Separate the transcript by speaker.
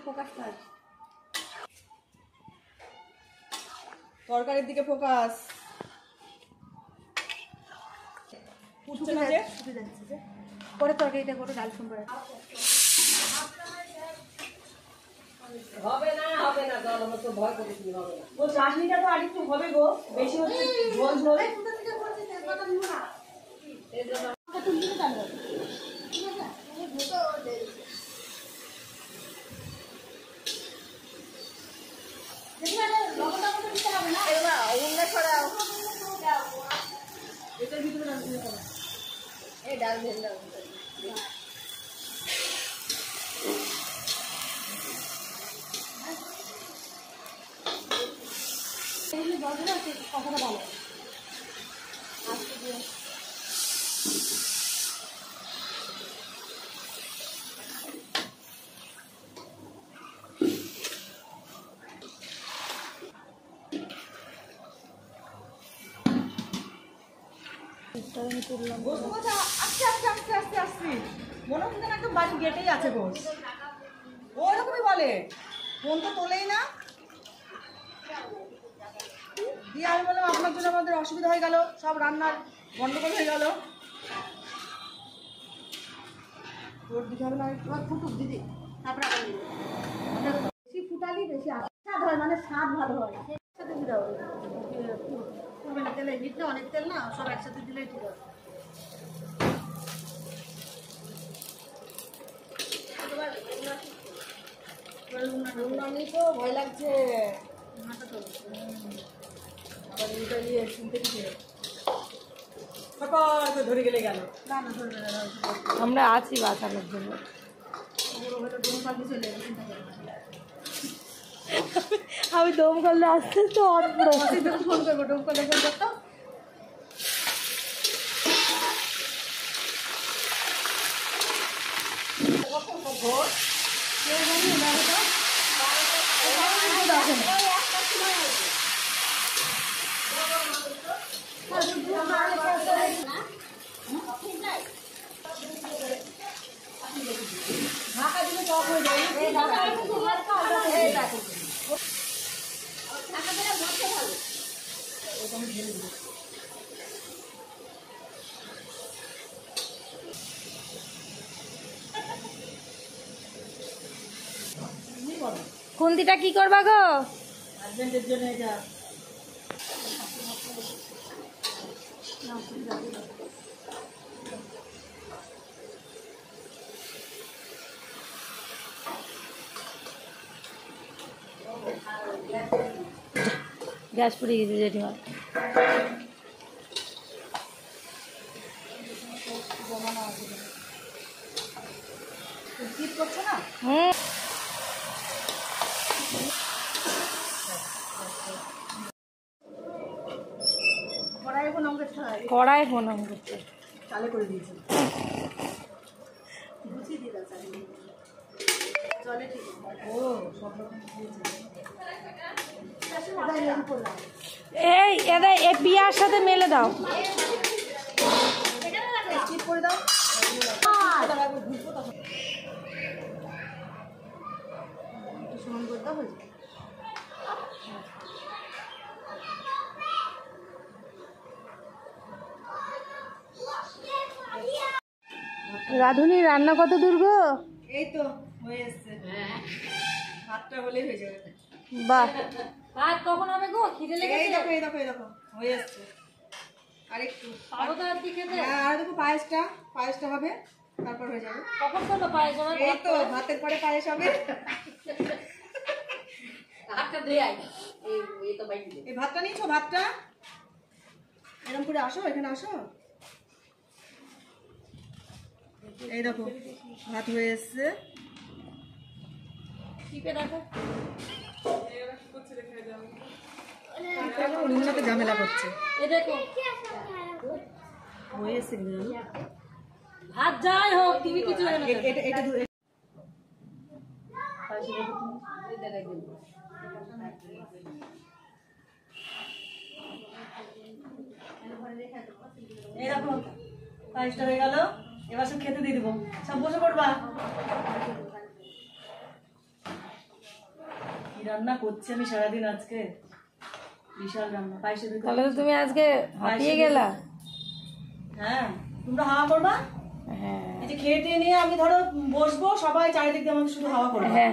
Speaker 1: ফোকাসটা
Speaker 2: তরকারির দিকে ফোকাস।
Speaker 1: পরে তরকারিটা করো, ডাল সম্বর
Speaker 2: হবে না হবে না, জল আমার তো ভয় করে কি হবে না। ও চাটনিটা তো আরেকটু হবে গো, বেশি হচ্ছে ঝোল ঝোল। ডাল ভেজে কথাটা ভালো আজকে দিয়ে আস্তে আস্তে আস্তে আস্তে আস্তে মনে হচ্ছে না একদম বাড়ি গেটেই আছে গোস। ওরকমই বলে, ফোন তো তোলেই না। দিয়ে আমি বললাম আপনার জন্য আমাদের অসুবিধা হয়ে গেল, সব রান্নার গন্ডগোল হয়ে গেল। তোর দিতে হবে না, ফুটুক দিদি, তারপরে বেশি ফুটালি বেশি স্বাদ হয়, মানে স্বাদ ভালো হয়। একসাথে দিতে হবে, তেলের ভিতরে অনেক তেল না, সব একসাথে দিলেই ঠিক আছে। তো ভয় লাগছে, ধরে গেলে গেল।
Speaker 1: আমরা আছি বাঁচানোর জন্য। আমি দম করলে আসতে তো ফোন করবো, ডোম করলে ফোন করতো। ঢাকা দিলে টক হয়ে যায়। খুন্তিটা কি করবা গো?
Speaker 2: হাজবেন্ডের জন্য এটা
Speaker 1: গ্যাস পুড়ে গেছে জেঠিমা।
Speaker 2: করছে না।
Speaker 1: কড়াই প্রণাম করছে,
Speaker 2: চালে করে দিয়েছি।
Speaker 1: এই এদা এই পিয়ার সাথে মেলে দাও।
Speaker 2: করে দাও। সমান করে দাও।
Speaker 1: রাধুনি রান্না কত দূর গো?
Speaker 2: এই তো হয়ে এসছে, ভাতটা হলেই হয়ে যাবে।
Speaker 1: বাহ, ভাত কখন হবে গো? খিদে লেগেছে।
Speaker 2: এই দেখো এই দেখো এই দেখো হয়ে এসছে। আরেকটু
Speaker 1: তাড়াতাড়ি খেতে।
Speaker 2: হ্যাঁ, আর দেখো পায়েসটা হবে, তারপর হয়ে যাবে।
Speaker 1: কখন করলো পায়েস?
Speaker 2: এই তো ভাতের পরে পায়েস হবে। এই ভাতটা নিয়েছো? ভাতটা এরকম করে আসো, এখানে আসো। এই দেখো ভাত হয়ে এসছে। ঝামেলা করছে। হয়ে এসছে
Speaker 1: ভাত যাই হোক, তুমি কিছু
Speaker 2: এই দেখো পায়েসটা হয়ে গেল, এবার সব খেতে দিয়ে দেবো। সব বসে পড়বা।
Speaker 1: রান্না করছি আমি সারাদিন আজকে, বিশাল রান্না। পায়েসে দেখো,
Speaker 3: তাহলে তো তুমি আজকে হাঁপিয়ে গেলা।
Speaker 1: হ্যাঁ তোমরা হাওয়া করবা,
Speaker 3: হ্যাঁ
Speaker 1: এই যে খেয়ে টেয়ে নিয়ে আমি ধরো বসবো, সবাই চারিদিক দিয়ে আমাকে শুধু হাওয়া করবে।
Speaker 3: হ্যাঁ